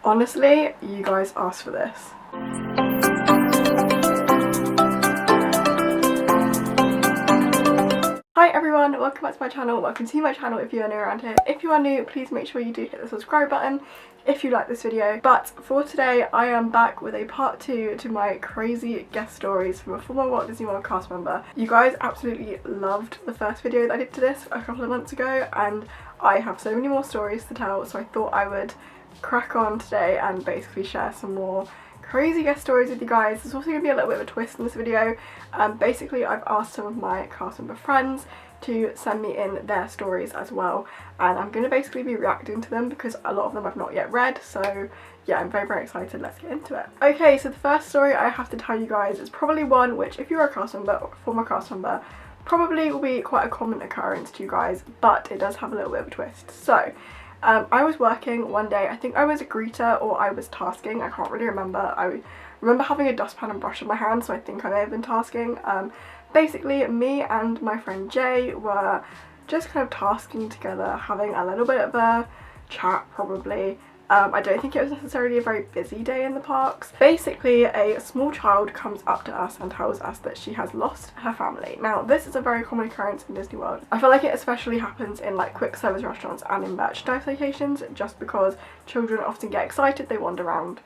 Honestly, you guys asked for this. Hi everyone, welcome back to my channel. Welcome to my channel if you are new around here. If you are new, please make sure you do hit the subscribe button if you like this video. But for today, I am back with a part 2 to my crazy guest stories from a former Walt Disney World cast member. You guys absolutely loved the first video that I did to this a couple of months ago, and I have so many more stories to tell, so I thought I would crack on today and basically share some more crazy guest stories with you guys. There's also going to be a little bit of a twist in this video. Basically, I've asked some of my cast member friends to send me in their stories as well, and I'm going to basically be reacting to them because a lot of them I've not yet read, so yeah, I'm very excited. Let's get into it. Okay, so the first story I have to tell you guys is probably one which, if you're a cast member or a former cast member, probably will be quite a common occurrence to you guys, but it does have a little bit of a twist. So I was working one day, I think I was a greeter or I was tasking, I can't really remember. I remember having a dustpan and brush in my hand, so I think I may have been tasking. Basically, me and my friend Jay were just kind of tasking together, having a little bit of a chat probably. I don't think it was necessarily a very busy day in the parks. Basically, a small child comes up to us and tells us that she has lost her family. Now, this is a very common occurrence in Disney World. I feel like it especially happens in like quick service restaurants and in merchandise locations, just because children often get excited, they wander around,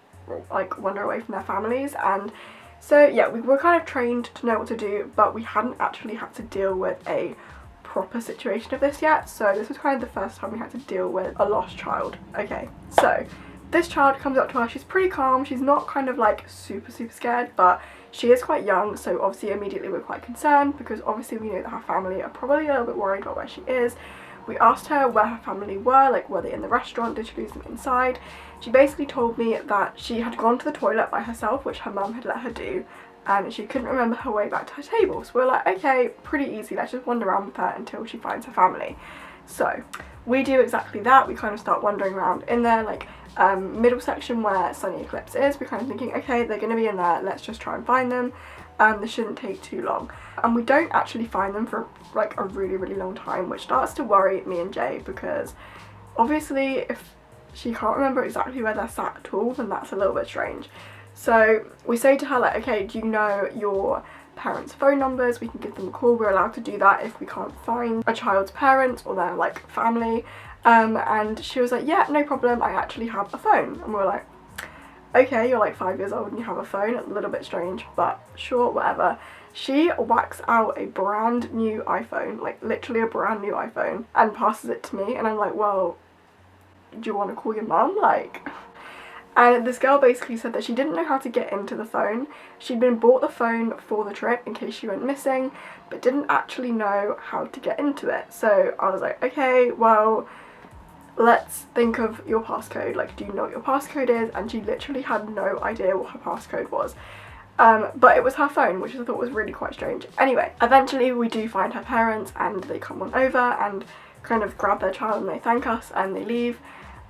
like wander away from their families, and so yeah, we were kind of trained to know what to do, but we hadn't actually had to deal with a proper situation of this yet, so this was kind of the first time we had to deal with a lost child. Okay, so this child comes up to us, she's pretty calm, she's not kind of like super scared, but she is quite young, so obviously immediately we're quite concerned because obviously we know that her family are probably a little bit worried about where she is. We asked her where her family were, like were they in the restaurant, did she lose them inside? She basically told me that she had gone to the toilet by herself, which her mum had let her do, and she couldn't remember her way back to her table. So we're like, okay, pretty easy, let's just wander around with her until she finds her family. So we do exactly that. We kind of start wandering around in there, like middle section where Sunny Eclipse is. We're kind of thinking, okay, they're going to be in there, let's just try and find them. This shouldn't take too long. And we don't actually find them for like a really long time, which starts to worry me and Jay, because obviously if she can't remember exactly where they're sat at all, then that's a little bit strange. So we say to her, like, okay, do you know your parents' phone numbers? We can give them a call. We're allowed to do that if we can't find a child's parents or their like family. And she was like, yeah, no problem, I actually have a phone. And we were like, okay, you're like 5 years old and you have a phone, a little bit strange, but sure, whatever. She whacks out a brand new iPhone, like literally a brand new iPhone, and passes it to me, and I'm like, well, do you want to call your mum? Like, and this girl basically said that she didn't know how to get into the phone. She'd been bought the phone for the trip in case she went missing, but didn't actually know how to get into it. So I was like, okay, well, let's think of your passcode. Like, do you know what your passcode is? And she literally had no idea what her passcode was. But it was her phone, which I thought was really quite strange. Anyway, eventually we do find her parents and they come on over and kind of grab their child and they thank us and they leave.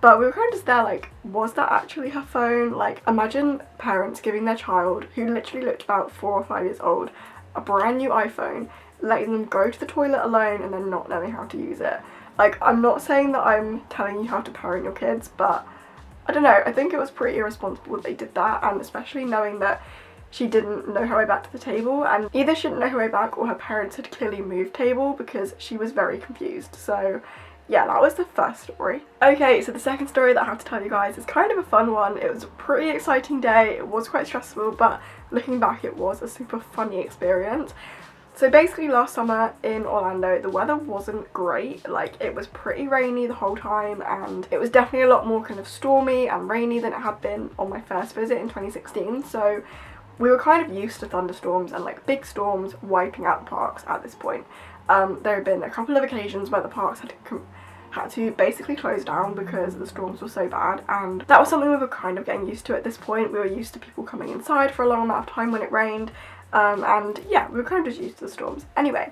But we were kind of just there like, was that actually her phone? Like, imagine parents giving their child, who literally looked about 4 or 5 years old, a brand new iPhone, letting them go to the toilet alone and then not knowing how to use it. Like, I'm not saying that I'm telling you how to parent your kids, but I don't know, I think it was pretty irresponsible that they did that, and especially knowing that she didn't know her way back to the table, and either she didn't know her way back or her parents had clearly moved table because she was very confused. So yeah, that was the first story. Okay, so the second story that I have to tell you guys is kind of a fun one. It was a pretty exciting day, it was quite stressful, but looking back it was a super funny experience. So basically last summer in Orlando, the weather wasn't great. Like, it was pretty rainy the whole time, and it was definitely a lot more kind of stormy and rainy than it had been on my first visit in 2016. So we were kind of used to thunderstorms and like big storms wiping out the parks at this point. There had been a couple of occasions where the parks had to basically close down because the storms were so bad, and that was something we were kind of getting used to at this point. We were used to people coming inside for a long amount of time when it rained, and yeah, we were kind of just used to the storms. Anyway,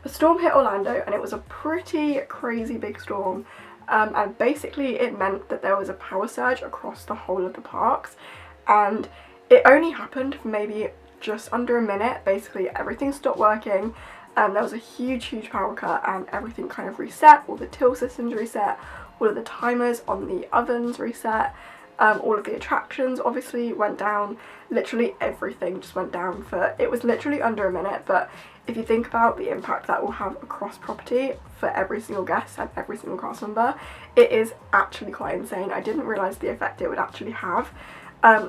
a storm hit Orlando and it was a pretty crazy big storm, and basically it meant that there was a power surge across the whole of the parks, and it only happened for maybe just under a minute. Basically everything stopped working. There was a huge power cut and everything kind of reset. All the till systems reset, all of the timers on the ovens reset, All of the attractions obviously went down. Literally everything just went down for, it was literally under a minute, but if you think about the impact that will have across property for every single guest and every single cast member, it is actually quite insane. I didn't realise the effect it would actually have,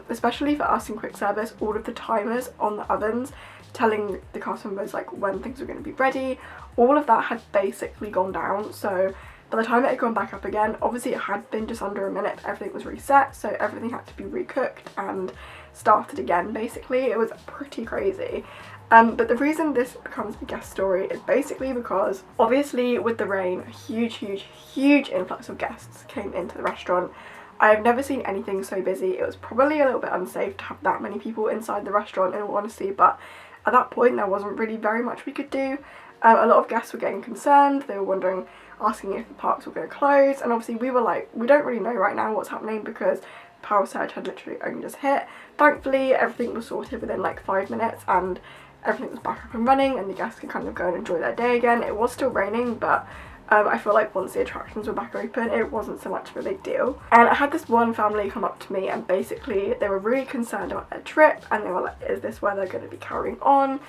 especially for us in quick service. All of the timers on the ovens telling the cast members like when things were going to be ready, all of that had basically gone down. So by the time it had gone back up again, obviously it had been just under a minute, everything was reset, so everything had to be recooked and started again basically. It was pretty crazy. But the reason this becomes a guest story is basically because obviously with the rain, a huge influx of guests came into the restaurant. I've never seen anything so busy. It was probably a little bit unsafe to have that many people inside the restaurant in all honesty, but at that point there wasn't really very much we could do. A lot of guests were getting concerned. They were wondering, asking if the parks were going to close, and obviously we were like, we don't really know right now what's happening because power surge had literally only just hit. Thankfully everything was sorted within like 5 minutes and everything was back up and running and the guests could kind of go and enjoy their day again. It was still raining, but I feel like once the attractions were back open it wasn't so much of a big deal. And I had this one family come up to me and basically they were really concerned about their trip and they were like, is this weather going to be carrying on?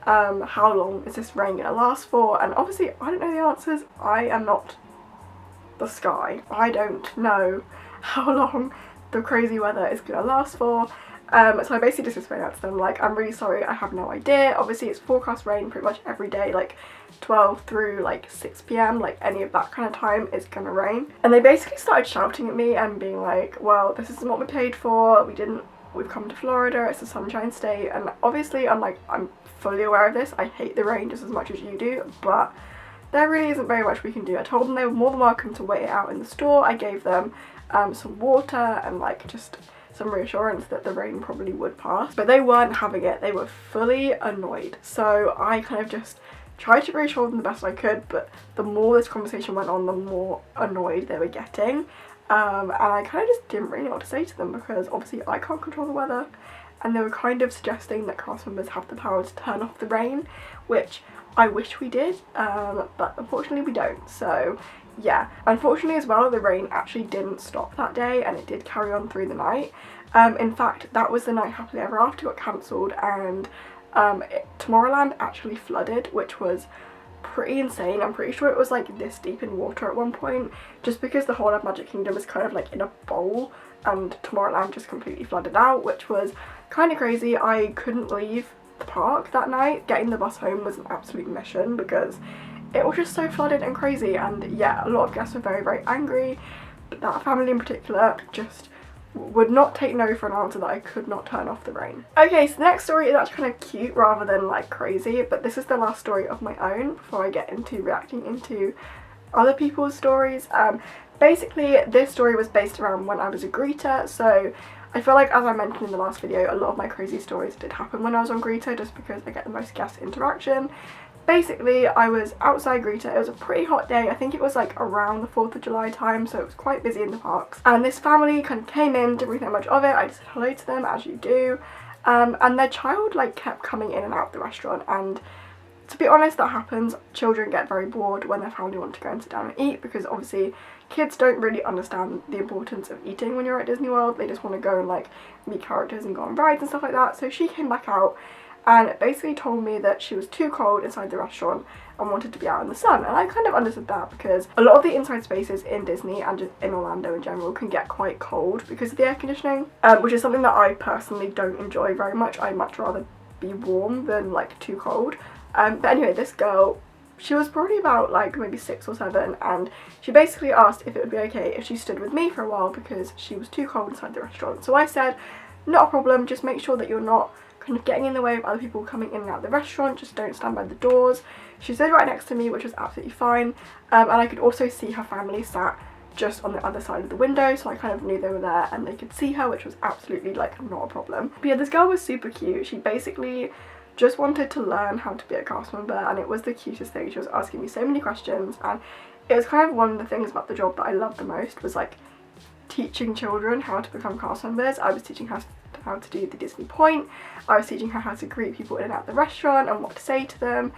How long is this rain going to last for? And obviously I don't know the answers. I am not the sky. I don't know how long the crazy weather is going to last for. So I basically just explained that to them, like, I'm really sorry, I have no idea. Obviously it's forecast rain pretty much every day, like 12 through like 6 p.m, like any of that kind of time is gonna rain. And they basically started shouting at me and being like, well, this isn't what we paid for, we've come to Florida, it's a sunshine state. And obviously I'm like, I'm fully aware of this, I hate the rain just as much as you do, but there really isn't very much we can do. I told them they were more than welcome to wait it out in the store. I gave them some water and like just some reassurance that the rain probably would pass, but they weren't having it. They were fully annoyed. So I kind of just tried to reassure them the best I could, but the more this conversation went on, the more annoyed they were getting. And I kind of just didn't really know what to say to them because obviously I can't control the weather, and they were kind of suggesting that cast members have the power to turn off the rain, which I wish we did, but unfortunately we don't. So yeah, unfortunately as well, the rain actually didn't stop that day and it did carry on through the night. In fact, that was the night Happily Ever After got cancelled, and Tomorrowland actually flooded, which was pretty insane. I'm pretty sure it was like this deep in water at one point, just because the whole of Magic Kingdom is kind of like in a bowl and Tomorrowland just completely flooded out, which was kind of crazy. I couldn't leave the park that night. Getting the bus home was an absolute mission because it was just so flooded and crazy. And yeah, a lot of guests were very angry, but that family in particular just would not take no for an answer that I could not turn off the rain. Okay, so the next story is actually kind of cute rather than like crazy, but this is the last story of my own before I get into reacting into other people's stories. Basically this story was based around when I was a greeter, so I feel like, as I mentioned in the last video, a lot of my crazy stories did happen when I was on greeter just because I get the most guest interaction. Basically, I was outside greeter. It was a pretty hot day. I think it was like around the 4th of July time, so it was quite busy in the parks. And this family kind of came in, didn't really think much of it. I just said hello to them, as you do. And their child like kept coming in and out of the restaurant, and to be honest, that happens. Children get very bored when their family want to go and sit down and eat, because obviously kids don't really understand the importance of eating when you're at Disney World. They just want to go and like meet characters and go on rides and stuff like that. So she came back out and basically told me that she was too cold inside the restaurant and wanted to be out in the sun. And I kind of understood that because a lot of the inside spaces in Disney and just in Orlando in general can get quite cold because of the air conditioning, which is something that I personally don't enjoy very much. I'd much rather be warm than like too cold. But anyway, this girl, she was probably about like maybe 6 or 7, and she basically asked if it would be okay if she stood with me for a while because she was too cold inside the restaurant. So I said, not a problem, just make sure that you're not kind of getting in the way of other people coming in and out of the restaurant, just don't stand by the doors. She stood right next to me, which was absolutely fine, and I could also see her family sat just on the other side of the window, so I kind of knew they were there and they could see her, which was absolutely like not a problem. But yeah, this girl was super cute. She basically just wanted to learn how to be a cast member, and it was the cutest thing. She was asking me so many questions, and it was kind of one of the things about the job that I loved the most, was like teaching children how to become cast members. I was teaching her how to do the Disney Point, I was teaching her how to greet people in and out of the restaurant and what to say to them,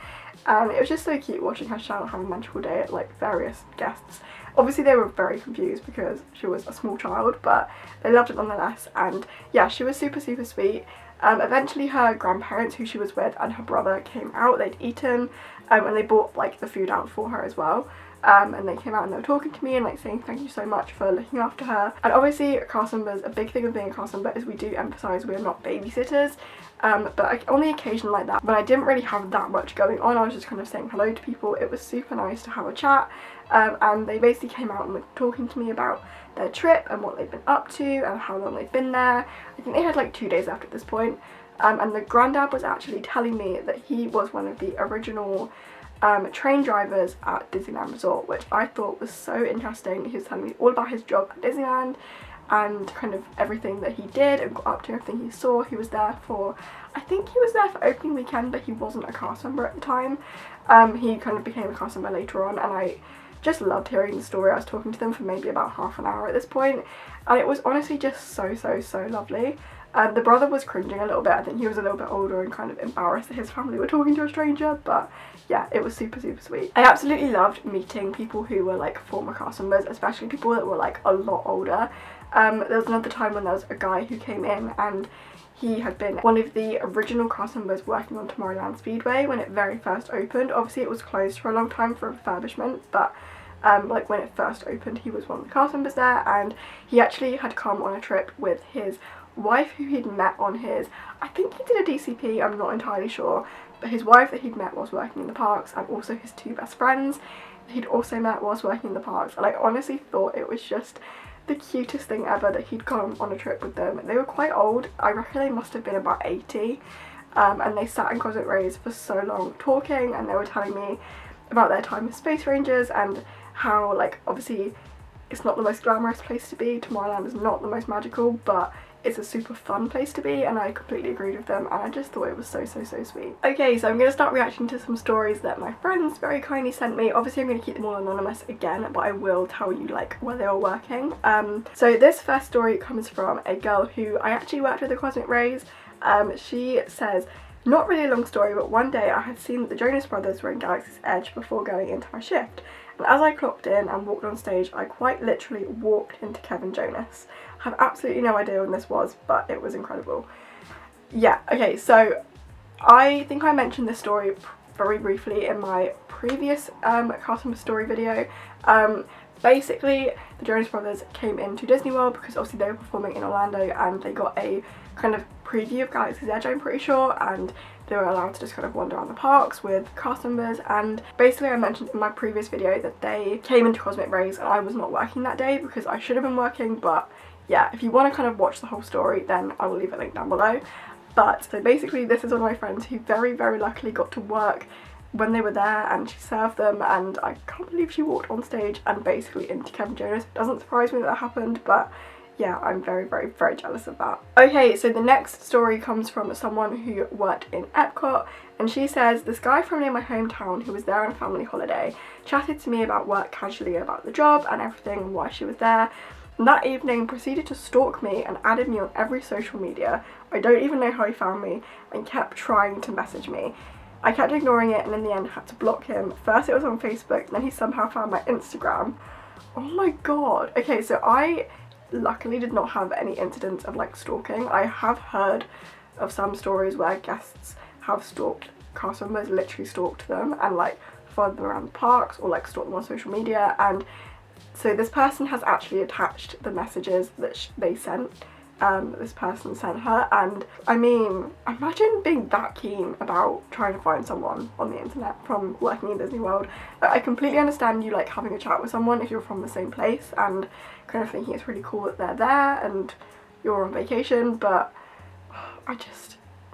and it was just so cute watching her shout, have a magical day at like various guests. Obviously they were very confused because she was a small child, but they loved it nonetheless. And yeah, she was super sweet. Eventually her grandparents, who she was with, and her brother came out. They'd eaten, and they brought like the food out for her as well. And they came out and they were talking to me and like saying thank you so much for looking after her. And obviously cast members, a big thing of being a cast member is we do emphasise we're not babysitters, but on the occasion like that, when I didn't really have that much going on, I was just kind of saying hello to people. It was super nice to have a chat, and they basically came out and were talking to me about their trip and what they've been up to and how long they've been there. I think they had like 2 days left at this point, and the granddad was actually telling me that he was one of the original train drivers at Disneyland Resort, which I thought was so interesting. He was telling me all about his job at Disneyland and kind of everything that he did and got up to, everything he saw. He was there for, I think he was there for opening weekend, but he wasn't a cast member at the time. He kind of became a cast member later on, and I just loved hearing the story. I was talking to them for maybe about half an hour at this point, and it was honestly just so lovely. The brother was cringing a little bit. I think he was a little bit older and kind of embarrassed that his family were talking to a stranger, but yeah, it was super sweet. I absolutely loved meeting people who were like former cast members, especially people that were like a lot older. There was another time when there was a guy who came in and he had been one of the original cast members working on Tomorrowland Speedway when it very first opened. Obviously it was closed for a long time for refurbishment, but like when it first opened he was one of the cast members there, and he actually had come on a trip with his wife who he'd met on his, I think he did a DCP, I'm not entirely sure, but his wife that he'd met whilst working in the parks, and also his 2 best friends he'd also met whilst working in the parks. And I honestly thought it was just the cutest thing ever that he'd gone on a trip with them. They were quite old. I reckon they must have been about 80, and they sat in Cosmic Rays for so long talking, and they were telling me about their time as Space Rangers and how, like, obviously it's not the most glamorous place to be. Tomorrowland is not the most magical, but it's a super fun place to be, and I completely agreed with them, and I just thought it was so sweet. Okay, so I'm going to start reacting to some stories that my friends very kindly sent me. Obviously I'm going to keep them all anonymous again, but I will tell you like where they were working. So this first story comes from a girl who I actually worked with at Cosmic Rays. She says, not really a long story, but one day I had seen that the Jonas Brothers were in Galaxy's Edge before going into my shift. And as I clocked in and walked on stage, I quite literally walked into Kevin Jonas. I have absolutely no idea when this was, but it was incredible. Yeah, okay, so I think I mentioned this story very briefly in my previous cast member story video. Basically, the Jonas Brothers came into Disney World because obviously they were performing in Orlando, and they got a kind of preview of Galaxy's Edge, I'm pretty sure, and they were allowed to just kind of wander around the parks with cast members. And basically I mentioned in my previous video that they came into Cosmic Rays and I was not working that day because I should have been working, but yeah, if you want to kind of watch the whole story then I will leave a link down below. But so basically this is one of my friends who very luckily got to work when they were there, and she served them, and I can't believe she walked on stage and basically into Kevin Jonas. It doesn't surprise me that happened, but yeah, I'm very jealous of that. Okay, so the next story comes from someone who worked in Epcot, and she says, this guy from near my hometown who was there on a family holiday chatted to me about work casually, about the job and everything and why she was there, and that evening proceeded to stalk me and added me on every social media. I don't even know how he found me, and kept trying to message me. I kept ignoring it, and in the end had to block him. First it was on Facebook, then he somehow found my Instagram. Oh my god. Okay, so I luckily did not have any incidents of like stalking. I have heard of some stories where guests have stalked cast members, literally stalked them and like followed them around the parks or like stalked them on social media. And so this person has actually attached the messages that they sent. This person sent her, and I mean, imagine being that keen about trying to find someone on the internet from working in Disney World. I completely understand you like having a chat with someone if you're from the same place and kind of thinking it's really cool that they're there and you're on vacation, but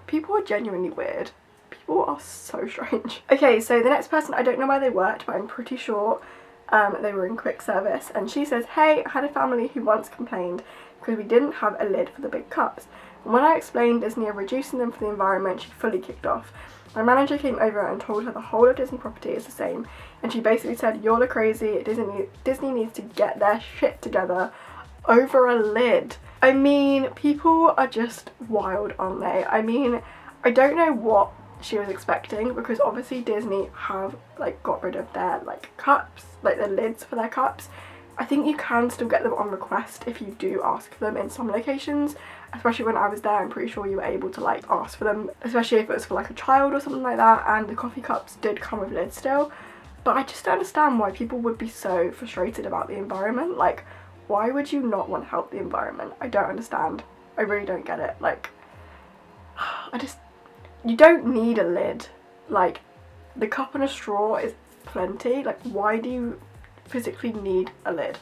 people are genuinely weird. People are so strange. Okay, so the next person, I don't know where they worked, but I'm pretty sure they were in quick service, and she says, hey, I had a family who once complained because we didn't have a lid for the big cups, and when I explained Disney are reducing them for the environment, she fully kicked off. My manager came over and told her the whole of Disney property is the same, and she basically said, you're crazy, Disney needs to get their shit together over a lid. I mean, people are just wild, aren't they? I mean, I don't know what she was expecting, because obviously Disney have like got rid of their like cups, like the lids for their cups, I think you can still get them on request if you do ask for them in some locations, especially when I was there. I'm pretty sure you were able to like ask for them, especially if it was for like a child or something like that, and the coffee cups did come with lids still. But I just don't understand why people would be so frustrated about the environment. Like, why would you not want to help the environment? I don't understand. I really don't get it. Like, you don't need a lid. Like, the cup and a straw is plenty. Like, why do you physically need a lid?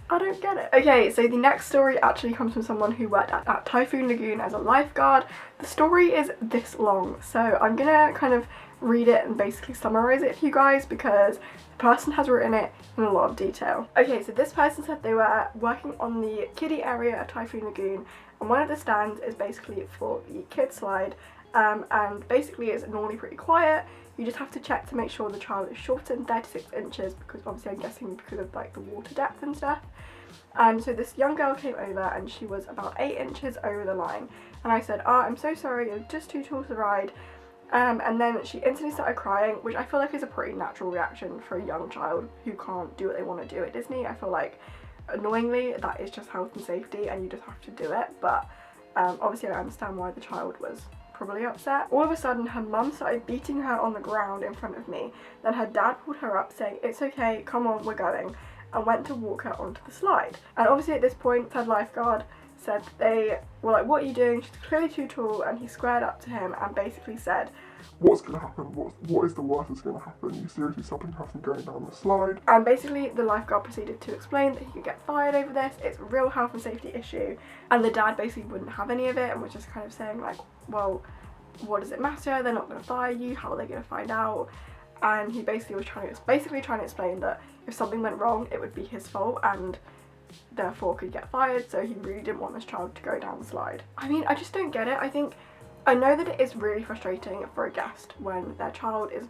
I don't get it. Okay, so the next story actually comes from someone who worked at Typhoon Lagoon as a lifeguard. The story is this long, so I'm gonna kind of read it and basically summarize it for you guys because the person has written it in a lot of detail. Okay, so this person said they were working on the kiddie area at Typhoon Lagoon, and one of the stands is basically for the kids slide, and basically it's normally pretty quiet. You just have to check to make sure the child is shorter than 36 inches because obviously I'm guessing because of like the water depth and stuff. And so this young girl came over and she was about 8 inches over the line, and I said, "Oh, I'm so sorry, you're just too tall to ride." And then she instantly started crying, which I feel like is a pretty natural reaction for a young child who can't do what they want to do at Disney. I feel like, annoyingly, that is just health and safety and you just have to do it. But obviously I understand why the child was probably upset. All of a sudden her mum started beating her on the ground in front of me. Then her dad pulled her up saying, "It's okay, come on, we're going," and went to walk her onto the slide. And obviously at this point the lifeguard said they were like, "What are you doing? She's clearly too tall," and he squared up to him and basically said, "What's going to happen? What is the worst that's going to happen? You seriously stopping her from going down the slide?" And basically the lifeguard proceeded to explain that he could get fired over this. It's a real health and safety issue. And the dad basically wouldn't have any of it and was just kind of saying like, "Well, what does it matter? They're not going to fire you. How are they going to find out?" And he basically was trying to explain that if something went wrong, it would be his fault and therefore could get fired. So he really didn't want this child to go down the slide. I mean, I just don't get it. I know that it is really frustrating for a guest when their child is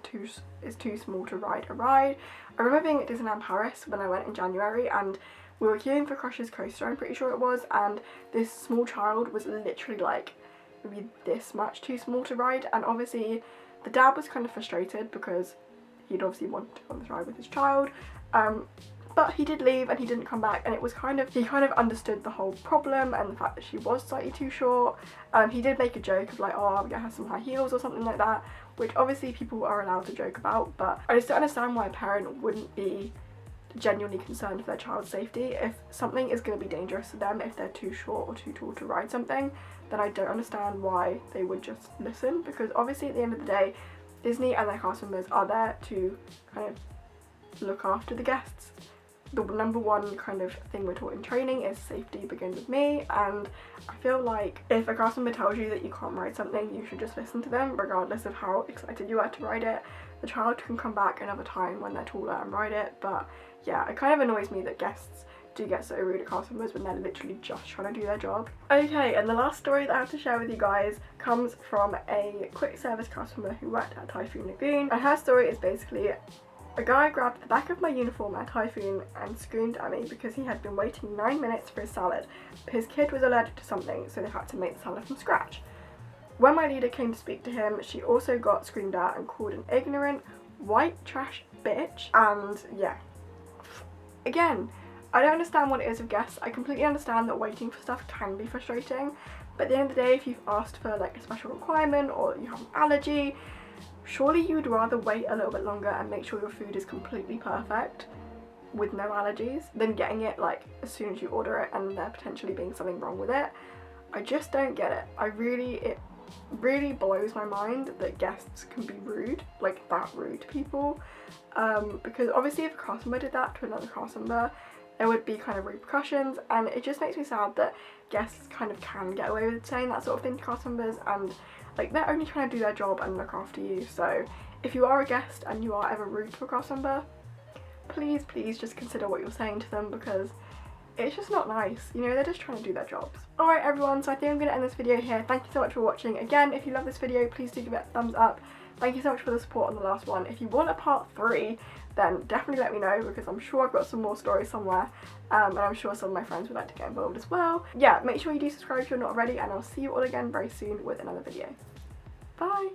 too small to ride a ride. I remember being at Disneyland Paris when I went in January and we were queuing for Crush's Coaster, I'm pretty sure it was, and this small child was literally like maybe this much too small to ride, and obviously the dad was kind of frustrated because he'd obviously wanted to go on this ride with his child, but he did leave and he didn't come back, and it was he kind of understood the whole problem and the fact that she was slightly too short. He did make a joke of like, "Oh, I'm gonna have some high heels" or something like that, which obviously people are allowed to joke about, but I just don't understand why a parent wouldn't be genuinely concerned for their child's safety. If something is going to be dangerous to them, if they're too short or too tall to ride something, then I don't understand why they would just listen, because obviously at the end of the day Disney and their cast members are there to kind of look after the guests. The number one kind of thing we're taught in training is safety begins with me, and I feel like if a cast member tells you that you can't ride something, you should just listen to them regardless of how excited you are to ride it. The child can come back another time when they're taller and ride it, but yeah, it kind of annoys me that guests do get so rude at cast members when they're literally just trying to do their job. Okay, and the last story that I have to share with you guys comes from a quick service cast member who worked at Typhoon Lagoon, and her story is basically: "A guy grabbed the back of my uniform at Typhoon and screamed at me because he had been waiting 9 minutes for his salad. His kid was allergic to something, so they had to make the salad from scratch. When my leader came to speak to him, she also got screamed at and called an ignorant, white trash bitch." And yeah, again, I don't understand what it is with guests. I completely understand that waiting for stuff can be frustrating, but at the end of the day, if you've asked for like a special requirement or you have an allergy, surely you would rather wait a little bit longer and make sure your food is completely perfect with no allergies than getting it like as soon as you order it and there potentially being something wrong with it. I just don't get it. It really blows my mind that guests can be rude, like that rude to people, because obviously if a cast member did that to another cast member, there would be kind of repercussions, and it just makes me sad that guests kind of can get away with saying that sort of thing to cast members, and like they're only trying to do their job and look after you. So if you are a guest and you are ever rude to a cast member, please just consider what you're saying to them, because it's just not nice, you know, they're just trying to do their jobs. Alright everyone, so I think I'm going to end this video here. Thank you so much for watching. Again, if you love this video, please do give it a thumbs up. Thank you so much for the support on the last one. If you want a part 3, then definitely let me know, because I'm sure I've got some more stories somewhere, and I'm sure some of my friends would like to get involved as well. Yeah, make sure you do subscribe if you're not already, and I'll see you all again very soon with another video. Bye!